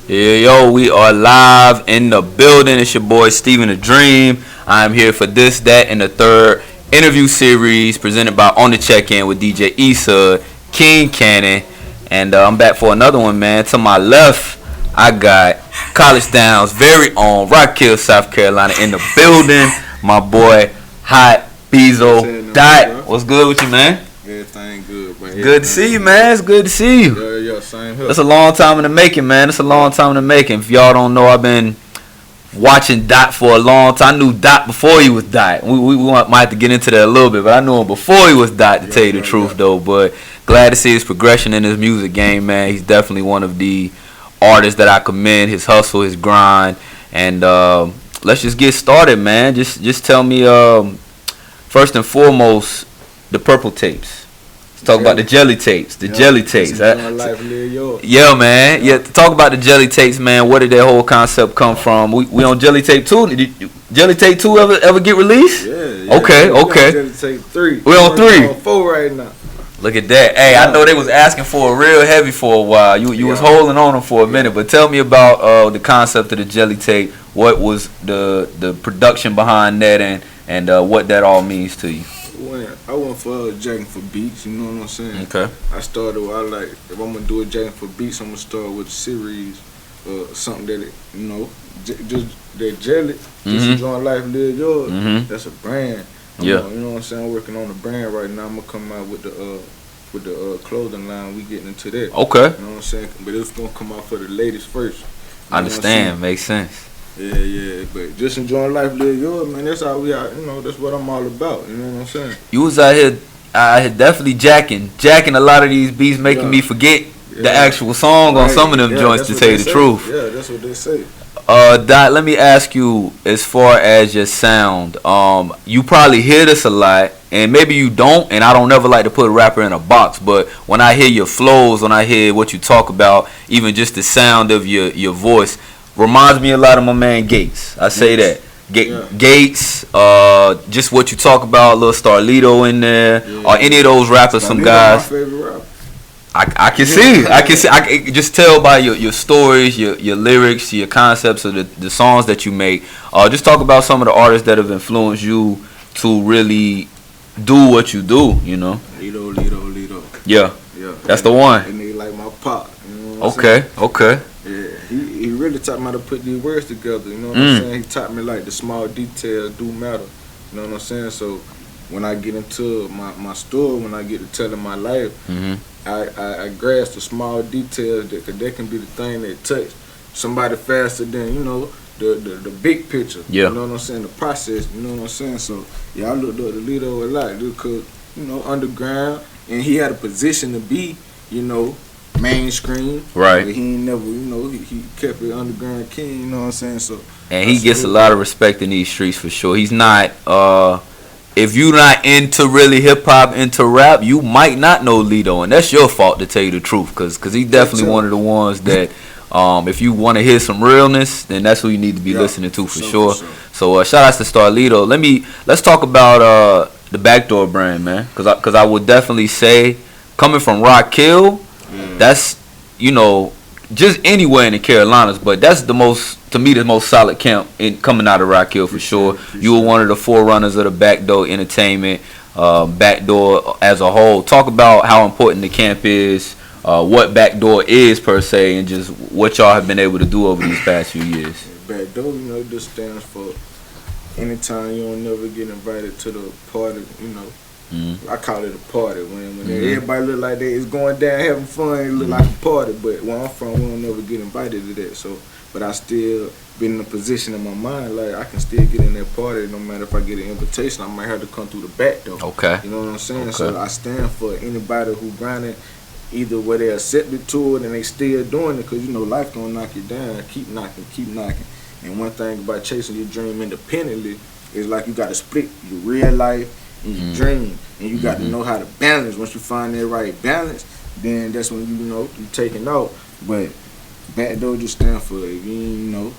Yeah, yo, we are live in the building. It's your boy Steven the Dream. I'm here for this, that, and the third interview series presented by On the Check-In with DJ Issa, King Cannon, and I'm back for another one, man. To my left, I got College Downs' very own Rock Hill, South Carolina, in the building. My boy Hot Beezo Dot. What's good with you, man? Everything good, bro. Good to see you, man. It's good to see you. Yeah, same here. That's a long time in the making, man. It's a long time in the making. If y'all don't know, I've been watching Dot for a long time. I knew Dot before he was Dot. We might have to get into that a little bit, but I knew him before he was Dot, to tell you the truth, though. But glad to see his progression in his music game, man. He's definitely one of the artists that I commend, his hustle, his grind. And let's just get started, man. Just tell me, first and foremost, the Purple Tapes. Let's talk about the Jelly Tapes. Jelly Tapes. Yeah, man. Yeah, talk about the Jelly Tapes, man. Where did that whole concept come from? We on Jelly Tape 2? Did Jelly Tape 2 ever get released? Yeah. Okay. Jelly Tape 3. We on 3. On 4 right now. Look at that. Hey, I know they was asking for a real heavy for a while. You was holding on them for a minute, but tell me about the concept of the Jelly Tape. What was the production behind that, and what that all means to you? I went for jacking for beats, you know what I'm saying? Okay. I started with, if I'm going to do a jacking for beats, I'm going to start with a series, something that, just that Jelly, just enjoying life, live yours. That's a brand. You know what I'm saying? I'm working on a brand right now. I'm going to come out with the clothing line. We getting into that. Okay. You know what I'm saying? But it's going to come out for the ladies first. I understand. Makes sense. Yeah, but just enjoying life, live yours, man. That's how we are. That's what I'm all about. You know what I'm saying? You was out here, definitely jacking a lot of these beats, making me forget the actual song on some of them joints. To tell you the truth. Yeah, that's what they say. Dot, let me ask you, as far as your sound, you probably hear this a lot, and maybe you don't, and I don't never like to put a rapper in a box, but when I hear your flows, when I hear what you talk about, even just the sound of your voice, reminds me a lot of my man Gates. I say that. Gates, just what you talk about, Lil Starlito in there, or any of those rappers, some guys. My favorite rapper. I can see. I can just tell by your stories, your lyrics, your concepts of the songs that you make. Just talk about some of the artists that have influenced you to really do what you do. Lito. Yeah. That's the one. And they like my pop. You know what I'm Okay. Yeah, he really taught me how to put these words together. You know what I'm saying? He taught me the small details do matter. You know what I'm saying? So when I get into my story, when I get to telling my life, I grasp the small details that can be the thing that touch somebody faster than the big picture. Yeah. You know what I'm saying? The process. You know what I'm saying? So I looked up to Lito a lot because underground, and he had a position to be mainstream. Right. But he ain't never, he kept it underground king, you know what I'm saying? So and he gets a lot of respect in these streets for sure. He's not if you're not into really hip hop, into rap, you might not know Lito, and that's your fault, to tell you the truth, cause he's definitely one of the ones that if you want to hear some realness, then that's who you need to be listening to for sure. So shout outs to Starlito. Let's talk about the Backdoor brand, man, cause I would definitely say, coming from Rock Hill, that's just anywhere in the Carolinas, but that's the most solid camp coming out of Rock Hill for sure. You were one of the forerunners of the Backdoor Entertainment, Backdoor as a whole. Talk about how important the camp is, what Backdoor is per se, and just what y'all have been able to do over these past few years. Backdoor, just stands for anytime you don't never get invited to the party, I call it a party. When everybody look like it's going down, having fun, it look like a party. But where I'm from, we don't never get invited to that. So, but I still been in a position in my mind, I can still get in that party no matter if I get an invitation. I might have to come through the back door. Okay. You know what I'm saying? Okay. So I stand for anybody who grinding, either where they accepted to it and they still doing it, because life gonna knock you down. Keep knocking. And one thing about chasing your dream independently is you got to split your real life and your dream, and you got to know how to balance. Once you find that right balance, then that's when you taking out. But Backdoor just stand for you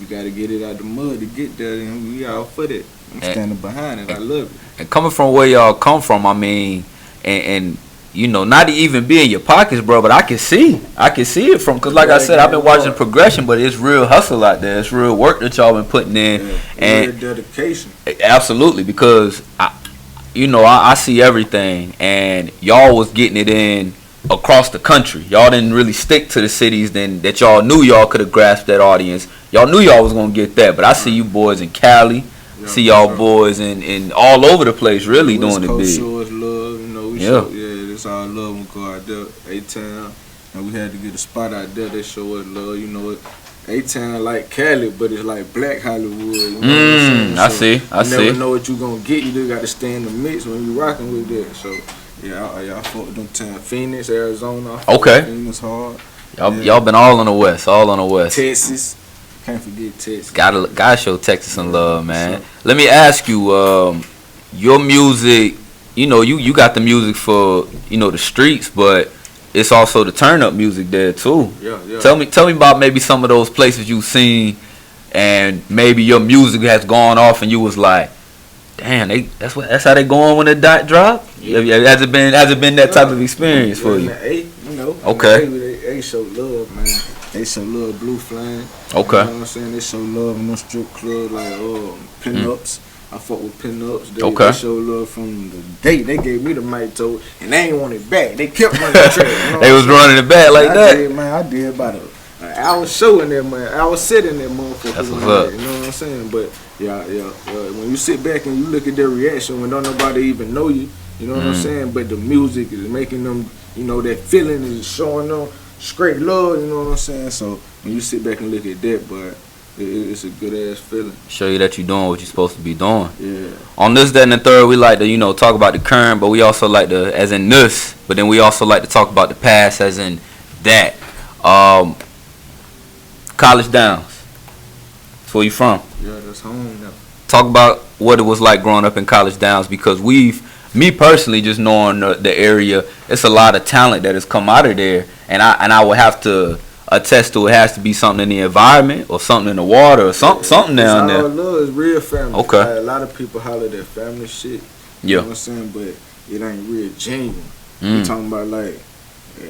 got to get it out the mud to get there, and we all for that. I'm standing behind it. I love it. And coming from where y'all come from, I mean, and you know, not even be in your pockets, bro, but I can see it from, cause like I said, I've been watching progression, but it's real hustle out there. It's real work that y'all been putting in, and real dedication. Absolutely, because I see everything, and y'all was getting it in across the country. Y'all didn't really stick to the cities then that y'all knew y'all could have grasped that audience. Y'all knew y'all was gonna get that, but I see you boys in Cali, see y'all boys in all over the place, really doing it big. Show us love, you know. It's all love when we go out there, A-Town, and we had to get a spot out there. They show us love, you know. A-Town like Cali, but it's like Black Hollywood. You know what I'm saying? I see. You never know what you gonna get. You just got to stay in the mix when you rocking with that. So y'all fuck with them town. Phoenix, Arizona. Okay. Phoenix hard. Y'all been all on the west, Texas. Can't forget Texas. Gotta show Texas some love, man. Let me ask you, your music. You know, you got the music for the streets, but it's also the turn up music there too. Yeah. Tell me about maybe some of those places you've seen, and maybe your music has gone off, and you was like, damn, that's how they going when the dot drop. Yeah. Has it been that type of experience for you? Okay. They show love, man. They show love, Blue Flame. Okay. You know what I'm saying? They show love in them strip clubs like pin-ups. I fuck with pin-ups. They show love from the day they gave me the mic toe, and they ain't want it back. They kept running the track. They was running it back like that. I did about an hour show in there, man. I was sitting there, motherfucker. That's what's up. You know what I'm saying? But yeah. When you sit back and you look at their reaction when don't nobody even know you, you know what I'm saying? But the music is making them, that feeling is showing them straight love. You know what I'm saying? So when you sit back and look at that, but it's a good ass feeling. Show you that you're doing what you're supposed to be doing. Yeah. On this, that, and the third, we like to, talk about the current, but we also like to, as in this, but then we also like to talk about the past, as in that. College Downs. That's where you from? Yeah, that's home now. Talk about what it was like growing up in College Downs, because me personally, just knowing the area, it's a lot of talent that has come out of there, and I would have to attest to it has to be something in the environment or something in the water or something down there. All love is real family. Okay. Like, a lot of people holler that family shit. You know what I'm saying? But it ain't real genuine. We talking about like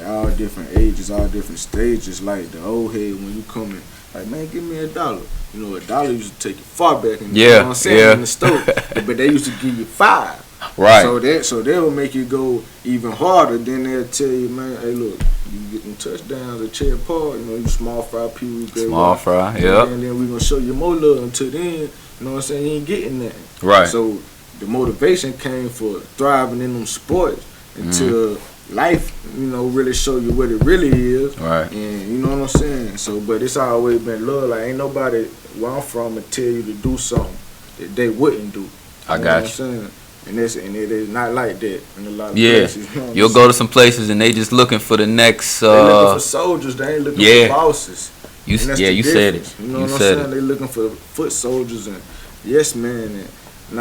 all different ages, all different stages. Like the old head when you come in, like, man, give me $1. $1 used to take you far back in, you know what I'm saying, in the store. But they used to give you 5. Right. So they will make you go even harder. Then they'll tell you, man, hey, look, you getting touchdowns at Cherry Park. You small fry people. Small fry, yeah. And then we gonna show you more love until then. You know what I'm saying? You ain't getting that. Right. So the motivation came for thriving in them sports until life, really show you what it really is. Right. And you know what I'm saying? So, but it's always been love. Like, ain't nobody where I'm from to tell you to do something that they wouldn't do. I got you. Know what I'm saying? And it is not like that in a lot of places. You'll go to some places and they just looking for the next. They looking for soldiers. They ain't looking for bosses. You said it. You know what I'm saying? They looking for foot soldiers and yes man. And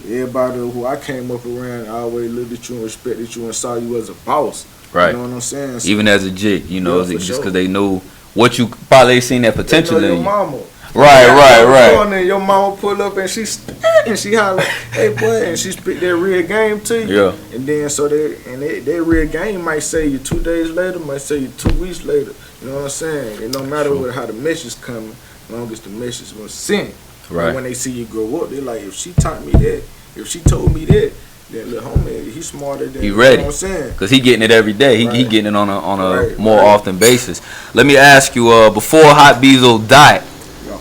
everybody who I came up around always looked at you and respected you and saw you as a boss. Right. You know what I'm saying? So, even as a jit, just because they knew what you probably seen that potential in you. Mama. Right. Your mama pull up and she holler, hey boy, and she spit that real game to you. Yeah. And then that real game might say you 2 days later, might say you 2 weeks later. You know what I'm saying? It don't matter how the message coming, as long as the message was sent. Right. And when they see you grow up, they like, if she taught me that, if she told me that, then little homie, he's smarter than he ready. You know what I'm saying? Because he getting it every day. He getting it on a more often basis. Let me ask you, before HOTBEEZODOT,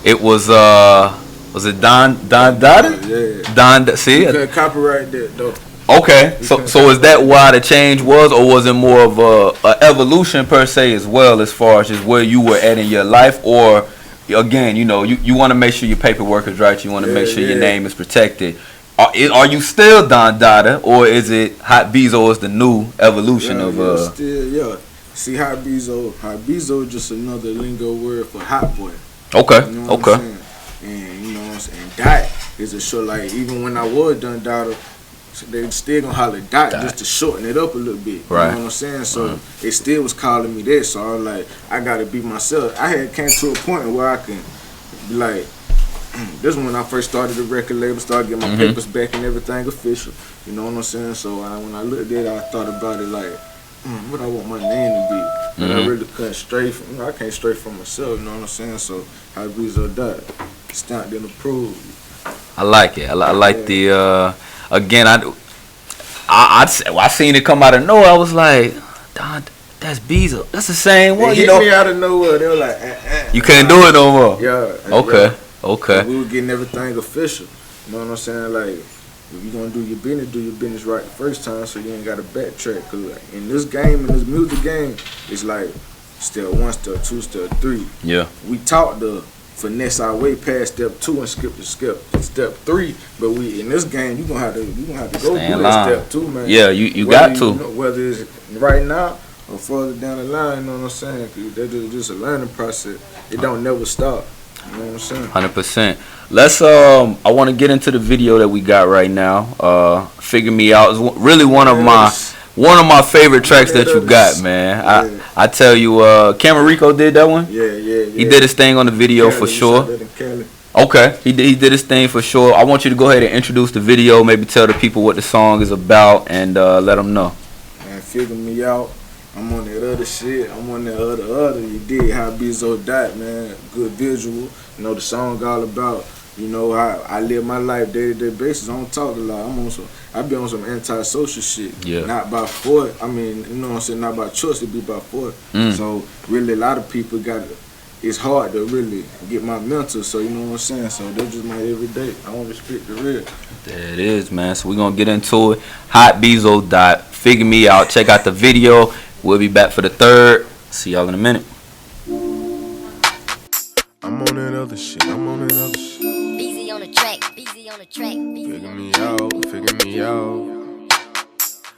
it was it Don Dada? Yeah. Don, see You it? couldn't copyright that though. Okay, so is that why the change was, or was it more of a evolution per se as well, as far as just where you were at in your life, or again, you want to make sure your paperwork is right, you want to make sure your name is protected. Are you still Don Dada, or is it HOTBEEZO is the new evolution of still See, HOTBEEZO just another lingo word for hot boy. Okay. You know what I'm saying? And you know what I'm saying? Dot is a short, like even when I was Don Dada, they still gonna holler dot just to shorten it up a little bit. Right. You know what I'm saying? So it still was calling me that. So I was like, I gotta be myself. I had came to a point where I can be like, this is when I first started the record label, started getting my papers back and everything official. You know what I'm saying? So when I looked at it, I thought about it like, what I want my name to be. But I really couldn't stray from, I can't stray from myself, you know what I'm saying? So HOTBEEZODOT, stamped and approved. I like it. I like the, again, I seen it come out of nowhere. I was like, Don, that's Beezo. That's the same one, you know. Me out of nowhere. They were like, you can't do it no more. Yeah. Okay. Yeah. Okay. So we were getting everything official. You know what I'm saying? Like, if you gonna do your business right the first time, so you ain't gotta backtrack. Cause in this game, in this music game, it's like step 1, step 2, step 3. Yeah. We taught the finesse our way past step 2 and skip to step 3. But we in this game, you gonna have to go through that step 2, man. Yeah, you got to. You know, whether it's right now or further down the line, you know what I'm saying? Cause that's just a learning process. It don't never stop. You know what I'm saying? 100%. Let's I want to get into the video that we got right now. Figure Me Out is really one of my favorite tracks that you got, man. I tell you, Cameron Rico did that one. Yeah. He did his thing on the video for sure. Okay, he did his thing for sure. I want you to go ahead and introduce the video, maybe tell the people what the song is about, and let them know. Man, Figure Me Out. I'm on that other shit. I'm on that other. You did HOTBEEZODOT, man. Good visual. You know the song all about. You know how I live my life day-to-day basis. I don't talk a lot. I be on some antisocial shit. Yeah. Not by force. I mean, you know what I'm saying. Not by choice. It be by force. So really, a lot of people it's hard to really get my mental. So you know what I'm saying. So that's just my everyday. I don't respect the real. There it is, man. So we're gonna get into it. HOTBEEZODOT. Figure Me Out. Check out the video. We'll be back for the third. See y'all in a minute. I'm on that other shit. Beezy on the track. Figure me out.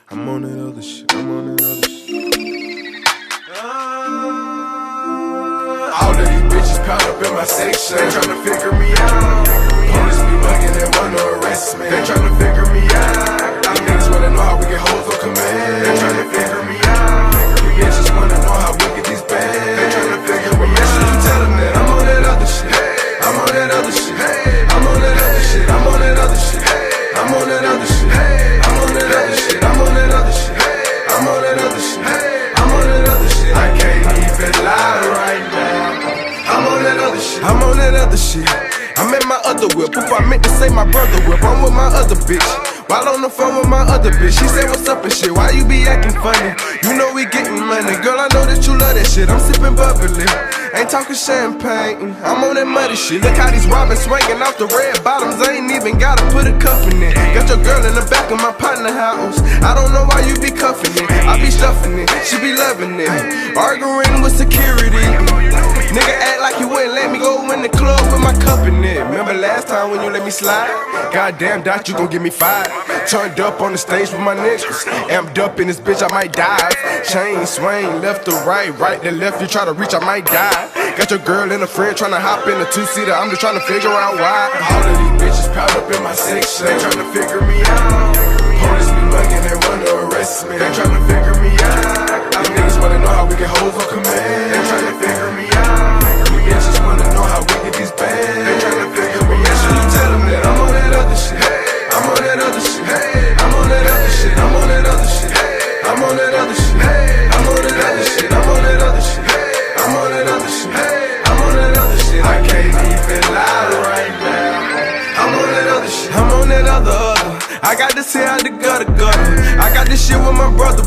I'm on that other shit. All of these bitches piled up in my section. They tryna figure me out. Police be bugging and wanna arrest me. They tryna figure me out. These niggas wanna know how we get hoes on command. They tryna figure me out. Bitches wanna know how we get these bands. They tryna figure me out. You tell them that I'm on that other shit. I'm on that other shit. I'm on that other shit. I'm on that other shit. I'm on that other shit. I'm on that other shit. I'm on that other shit. I'm on that other shit. I'm on that other shit. I can't even lie right now. I'm on that other shit. I'm on that other shit. I'm in my other whip. If I meant to say my brother whip, I'm with my other bitch. While on the phone with my other bitch, she said, what's up and shit, why you be acting funny? You know we getting money, girl, I know that you love that shit. I'm sipping bubbly, ain't talking champagne, I'm on that muddy shit. Look how these robbers swinging off the red bottoms, I ain't even gotta put a cuff in it. Got your girl in the back of my partner house, I don't know why you be cuffing it. I be stuffing it, she be loving it, arguing with security. Nigga act like you wouldn't let me go in the club with my cup in it. Remember last time when you let me slide? Goddamn, Dot, you gon' give me 5. Turned up on the stage with my niggas. Amped up in this bitch, I might dive. Chain swing, left to right, right to left. You try to reach, I might die. Got your girl and a friend tryna hop in a 2-seater. I'm just tryna figure out why. All of these bitches piled up in my section. They tryna figure me out. Police be bugging and wanna arrest me. They tryna figure me out. These niggas wanna know how we get hoes on command. They tryna figure me out. Bitches wanna know how we get these bands. They tryna figure me out. So you tell them that I'm on that other shit. I'm on that other shit. I'm on that other shit. I'm on that other shit. I'm on that other shit. I'm on that other shit. I'm on that other shit. I'm on that other shit. I'm on that other shit. I can't even lie right now. I'm on that other shit. I'm on that other. I got this here out the gutter. I got this shit with my brother.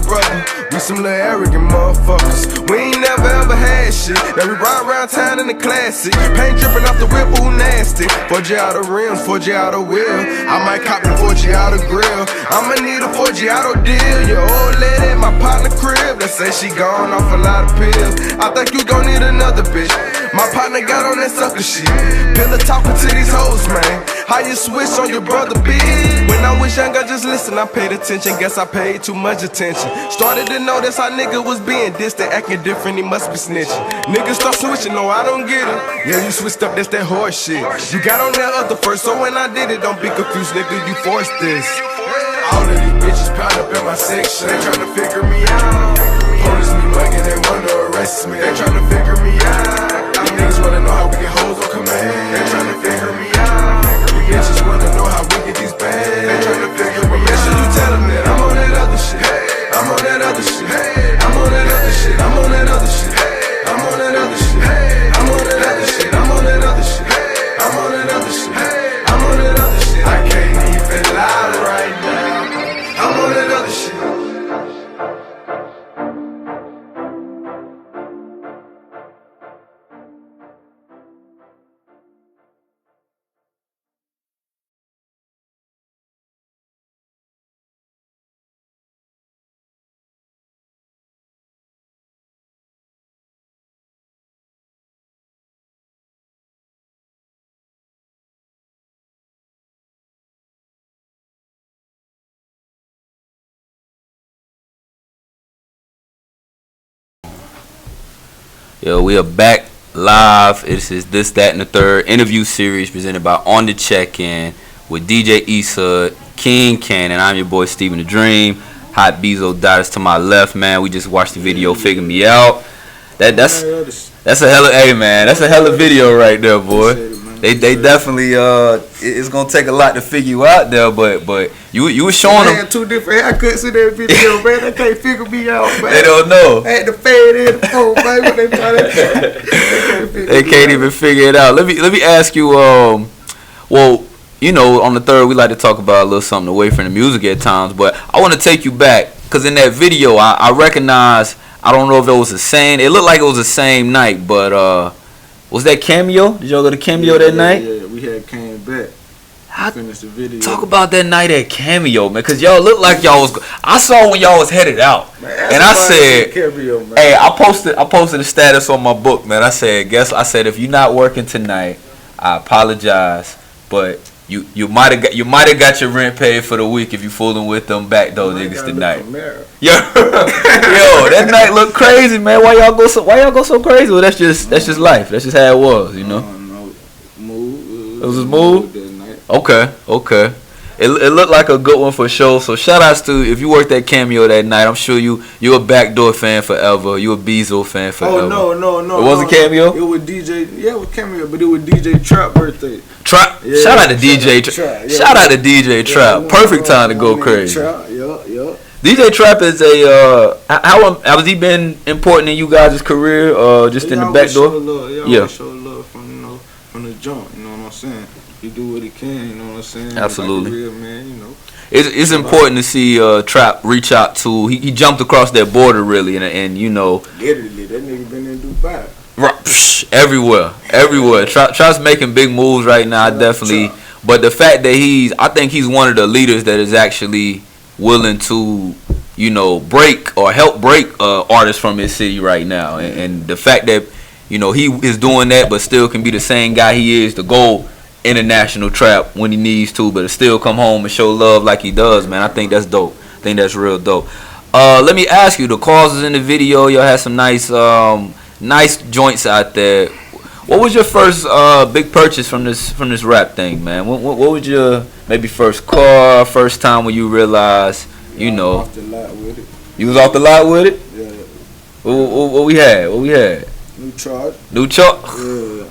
We some little arrogant motherfuckers. We ain't never ever had shit. Now we ride around town in the classic. Paint dripping off the whip, ooh nasty. 4G out of rims, 4G out of wheel. I might cop the 4G out of grill. I'ma need a 4G out of deal. Your old lady at my partner crib. They say she gone off a lot of pills. I think you gon' need another bitch. My partner got on that sucker shit. Pillar talking to these hoes, man. How you switch on your brother, bitch? When I was young, I just listened, I paid attention. Guess I paid too much attention. Started to notice how nigga was being distant, acting different, he must be snitching. Niggas start switching, no, I don't get it. Yeah, you switched up, that's that horse shit. You got on that other first, so when I did it, don't be confused, nigga, you forced this. All of these bitches piled up in my section. They tryna figure me out. Police be bugging, they wanna arrest me. They tryna figure me out. These niggas wanna know how we get hoes on command. They tryna figure me out. that other shit. I'm on that other shit. I'm on that other shit. I'm on that other shit. I'm on that other shit. I'm on that other shit. I'm on that other shit. I'm on that other shit. I can't even lie right now. I'm on that other shit. Yo, we are back live. This is This, That, and the Third interview series presented by On The Check-In with DJ Issa, King Cannon. I'm your boy Steven the Dream. HOTBEEZODOT is to my left, man. We just watched the video, Figure Me Out. That's a hella, hey man, that's a hella video right there, boy. They definitely it's gonna take a lot to figure you out there, but you was showing them. I had 2 different haircuts in that video, man. They can't figure me out, man. They don't know. I had to fade in the phone, man. What they trying to do? They can't even figure it out. Let me ask you. Well, you know, on the third we like to talk about a little something away from the music at times, but I want to take you back because in that video I recognize. I don't know if it was the same. It looked like it was the same night, but was that Cameo? Did y'all go to Cameo that night? Yeah, we had came back. Finished the video. Talk about that night at Cameo, man, because y'all looked like y'all was. I saw when y'all was headed out, man, and I said, Cameo, man. "Hey, I posted a status on my book, man. I said, if you're not working tonight, I apologize, but you might have got your rent paid for the week if you fooling with them back door niggas tonight." Yo, that night looked crazy, man. Why y'all go so crazy? Well, that's just life. That's just how it was, you know. No, move. It was a move. That night. Okay. It looked like a good one for sure. So shout outs to if you worked at Cameo that night. I'm sure you a Backdoor fan forever. You a Bezo fan forever. Oh no. It wasn't Cameo. It was DJ. Yeah, it was Cameo, but it was DJ Trap birthday. Trap. Yeah, shout out to DJ Trap. Yeah, shout out to DJ Trap. Yeah, Perfect time to go crazy. Trap. Yeah. DJ Trap is how has he been important in you guys' career? Just in the Backdoor. Yeah. Show love from the jump. You know what I'm saying? He do what he can. You know what I'm saying? Absolutely. Like a real man, you know. It's important to see Trap reach out to. He jumped across that border really, and you know. Literally, that nigga been in Dubai. Right, everywhere. Trap's making big moves right now, definitely. But the fact that I think he's one of the leaders that is actually willing to, you know, help break artists from his city right now, and the fact that, you know, he is doing that, but still can be the same guy he is to go international trap when he needs to, but still come home and show love like he does, man. I think that's dope. I think that's real dope. Let me ask you, the causes in the video, y'all had some nice joints out there. What was your first big purchase from this rap thing, man? What was your maybe first car, first time when you realized, you know? Off the lot with it. You was off the lot with it? Yeah. What we had? New charge. Yeah,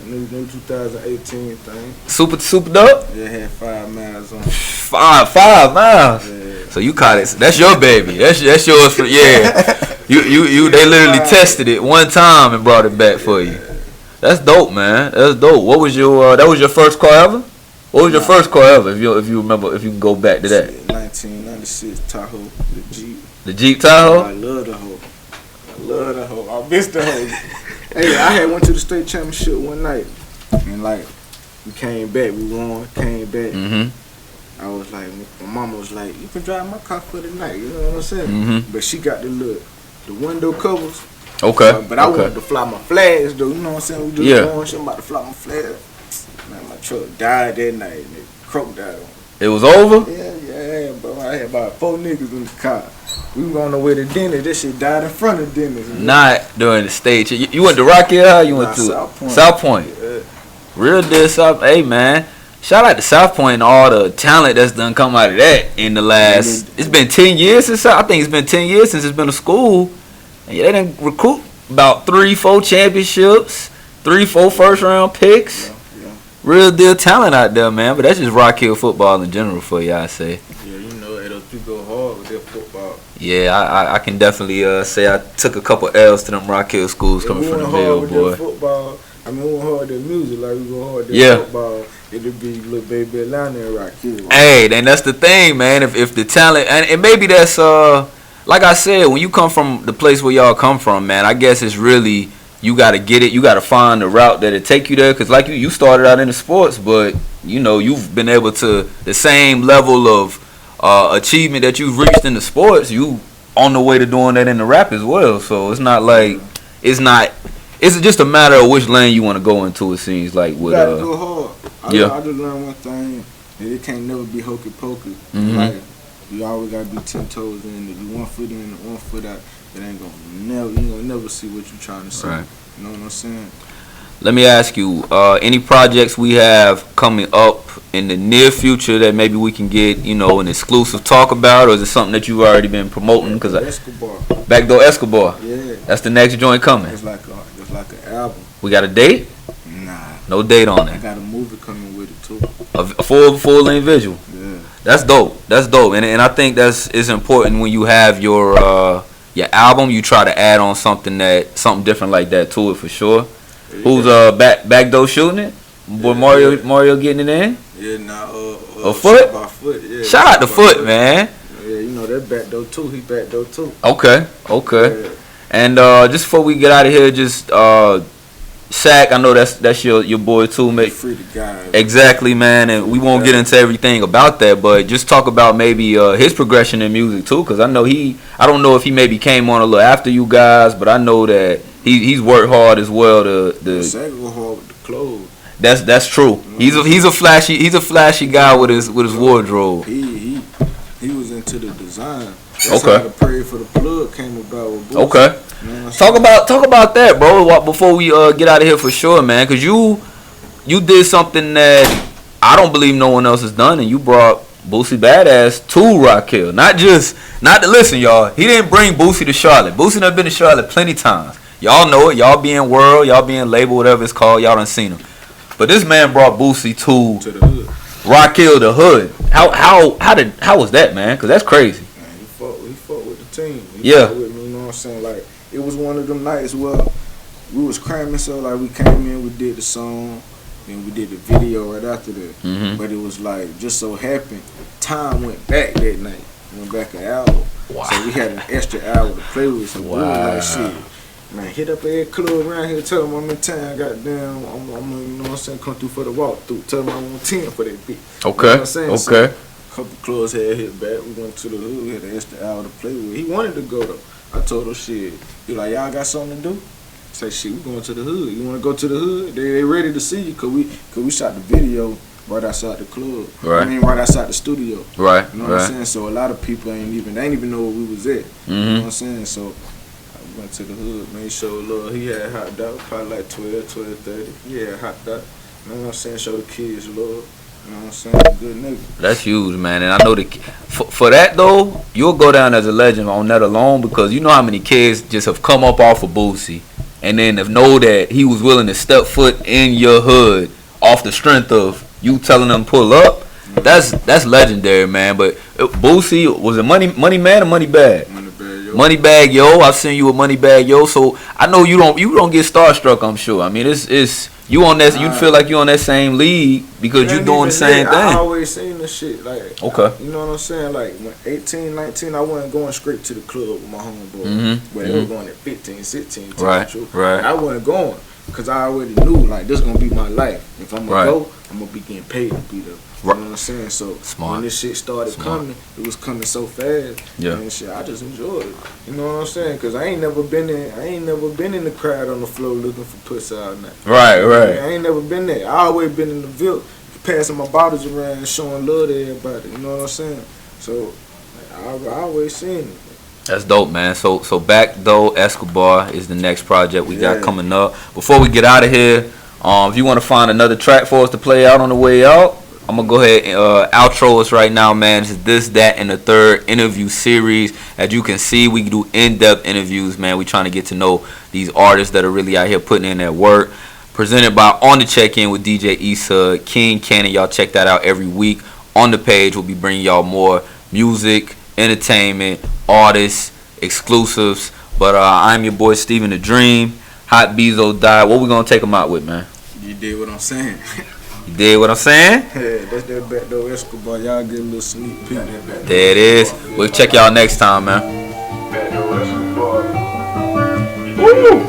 new 2018 thing. Super dope? Yeah, had 5 miles on. 5 miles. Yeah. So you caught it. That's your baby. That's yours for You they literally tested it one time and brought it back for you. That's dope, man. That's dope. What was your that was your first car ever? What was your first car ever? If you remember, if you can go back to that. 1996 Tahoe, the Jeep. The Jeep Tahoe. I love the hoe. I miss the hoe. Hey, I had went to the state championship one night, and like we came back, we won, came back. I was like, my mama was like, you can drive my car for the night. You know what I'm saying? But she got the window covers. Okay. But I wanted to fly my flags though. You know what I'm saying? We just going, shit, I'm about to fly my flags. Man, my truck died that night, and it croaked died on. It was over? Yeah, bro. I had about 4 niggas in the car. We were on the way to dinner. That shit died in front of dinner. Not during the stage. You went to Rock Hill? How you went to South Point? Yeah. Real deal South. Hey man, shout out to South Point and all the talent that's done come out of that in the last. It's been 10 years since I think it's been 10 years since it's been a school, and they done recruit about 3-4 championships, 3-4 first round picks. Yeah. Real deal talent out there, man. But that's just Rock Hill football in general for you, I say. Yeah, you know, those people go hard with their football. Yeah, I can definitely say I took a couple L's to them Rock Hill schools coming from the Bill, boy. Football, I mean, we went hard at music, like we went hard at football. It'd be little baby Atlanta and Rock Hill. Hey, then that's the thing, man. If the talent, and maybe that's like I said, when you come from the place where y'all come from, man, I guess it's really, you got to get it. You got to find the route that'll take you there. Because like you started out in the sports, but, you know, you've been able to, the same level of achievement that you've reached in the sports, you on the way to doing that in the rap as well. So it's not like, it's just a matter of which lane you want to go into, it seems like. With, you got to go hard. I just learned one thing, that it can't never be hokey pokey. Like, you always got to be 10 toes in. If you 1 foot in and 1 foot out, it ain't going to you gonna never see what you're trying to see. Right. You know what I'm saying? Let me ask you, any projects we have coming up in the near future that maybe we can get, you know, an exclusive talk about, or is it something that you've already been promoting? Cause Backdoor Escobar. Yeah. That's the next joint coming. It's like an album. We got a date? Nah. No date on it. I got a movie coming with it too. A full length visual. Yeah. That's dope. And I think it's important when you have your album, you try to add on something different like that to it for sure. Yeah. Who's backdoor shooting it? Boy, Mario getting it in? Yeah, a foot? Foot, yeah. Shout out to Foot, man. Yeah, you know that backdoor too. He backdoor too. Okay. Yeah. And just before we get out of here, just Shaq, I know that's your boy too, mate. Free the guy. Exactly, man. And we won't get into everything about that, but just talk about maybe his progression in music too, because I know I don't know if he maybe came on a little after you guys, but I know that he's worked hard as well. Shaq go hard with the clothes. That's true. He's a flashy guy with his wardrobe. He was into the design. That's okay. How the Pray for the Plug came about with Boosie. Okay. You know talk about that, bro. Before we get out of here for sure, man. Cause you did something that I don't believe no one else has done, and you brought Boosie Badass to Rock Hill. Not to listen, y'all. He didn't bring Boosie to Charlotte. Boosie done been to Charlotte plenty times. Y'all know it. Y'all being World, y'all being Label, whatever it's called. Y'all done seen him. But this man brought Boosie to the hood. Rock Hill, the hood. How was that, man? Cause that's crazy. Man, he fought with the team. He fought with me, you know what I'm saying? Like, it was one of them nights where we was cramming, so like we came in, we did the song, and we did the video right after that. Mm-hmm. But it was like, just so happened, time went back that night. Went back an hour. Wow. So we had an extra hour to play with. So we was like, shit, man, hit up every club around here, tell them I'm in town, goddamn, I'm you know what I'm saying, come through for the walkthrough. Tell them I want 10 for that bitch. Okay. You know what I'm saying? Okay. So, a couple clubs had hit back. We went to the hood. We had an extra hour to play with. He wanted to go though. I told him, shit. He like, y'all got something to do? I say, shit, we going to the hood. You want to go to the hood? They ready to see you cause we shot the video right outside the club. Right. I mean, right outside the studio. Right. You know what I'm saying? So a lot of people ain't even know where we was at. Mm-hmm. You know what I'm saying? So I went to the hood, man. Showed love. He had hot dog, probably like 12:30. He had hot dog. You know what I'm saying? Show the kids love. You know what I'm saying? Good nigga. That's huge, man. And I know for that though, you'll go down as a legend on that alone, because you know how many kids just have come up off of Boosie and then have know that he was willing to step foot in your hood off the strength of you telling them pull up. Mm-hmm. That's legendary, man. But Boosie, was it money man or money bag? Money bag, yo. Money bag, yo. I've seen you with money bag, yo. So I know you don't get starstruck. I'm sure. I mean, it's you on that. You feel like you on that same league because you doing the same thing. I always seen this shit. Like, okay. You know what I'm saying? Like when 18, 19, I wasn't going straight to the club with my homeboy. Mm-hmm. But they were going at 15, 16. Right. Right. I wasn't going because I already knew like this gonna be my life. If I'm gonna go, I'm gonna be getting paid to be there. You know what I'm saying? So when this shit started coming, it was coming so fast. Yeah. And shit, I just enjoyed it. You know what I'm saying? Cause I ain't never been in the crowd on the floor looking for pussy all night. Right. I ain't never been there. I always been in the Ville, passing my bottles around and showing love to everybody. You know what I'm saying? So I always seen it. That's dope, man. So Backdoor Escobar is the next project we got coming up. Before we get out of here, if you want to find another track for us to play out on the way out, I'm going to go ahead and outro us right now, man. This, that, and the third interview series. As you can see, we do in-depth interviews, man. We trying to get to know these artists that are really out here putting in that work. Presented by On The Check-In with DJ Issa, King Cannon. Y'all check that out every week. On the page, we'll be bringing y'all more music, entertainment, artists, exclusives. But I'm your boy Steven the Dream. HOTBEEZODOT. What we gonna take them out with, man? You did what I'm saying. You did what I'm saying? Yeah, that's that backdoor Escobar. Y'all get a little sneak peek. There it is. We'll check y'all next time, man.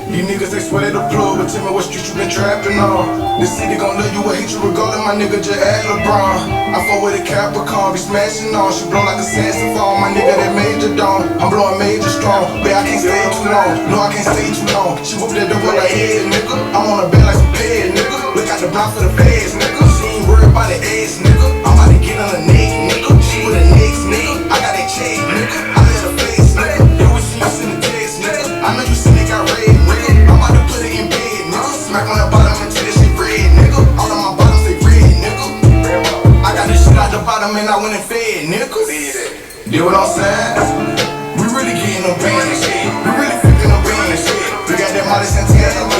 These niggas, they swear they the plug, but tell me what street you been trapping on. This city gon' love you or hate you regardless, my nigga just add LeBron. I fuck with a Capricorn, be smashing on. She blow like a saxophone, my nigga that major dome. I'm blowing major strong, but I can't stay too long. No, I can't stay too long. She whoop that double like head, nigga. I'm on a bed like some pad, nigga. Look out the block for the feds, nigga. She ain't worried about the ass, nigga. I'm about to get on the neck, nigga. She with the next, nigga. I got that check, nigga. I let her face, nigga. You will see you send the text, nigga. I know you see it got red, nigga. I'm about to put it in bed, nigga. Smack on the bottom until this shit red, nigga. All of my bottoms they red, nigga. I got this shit out the bottom and I went and fed, nigga. Deal what I'm saying? We really getting them bands, we really flipping them bands. We got that Molly Santana.